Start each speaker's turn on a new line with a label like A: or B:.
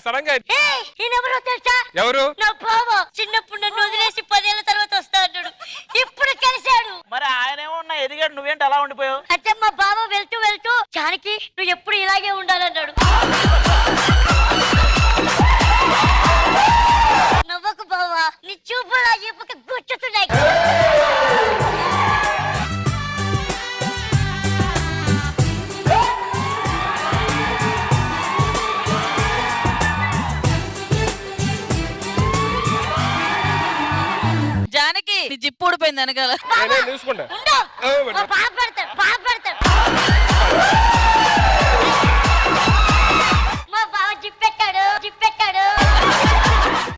A: Sudden గా
B: ఈయనెవరో తెలుసా?
A: ఎవరు?
B: నా బావ. చిన్నప్పుడు నన్ను వదిలేసి 10 ఏళ్ల తర్వాత వస్తా అన్నాడు. ఇప్పుడు కలిశాడు.
C: మరి ఆయనేమో ఉన్నా ఎదిగాడు, నువ్వేంటి అలా ఉండిపోయావు?
B: అంటే మా బావ వెళ్తూ వెళ్తూ జానకి నువ్వు ఎప్పుడు ఇలాగే ఉండాలన్నాడు. నవ్వకు బావా, నీ చూపులా ఎప్పుకి గుచ్చుతున్నాయి.
D: జానకి జిప్పు ఊడిపోయింది వెనకాల.
A: నేను చూసుకుంటా.
B: ఉండు. మా బావ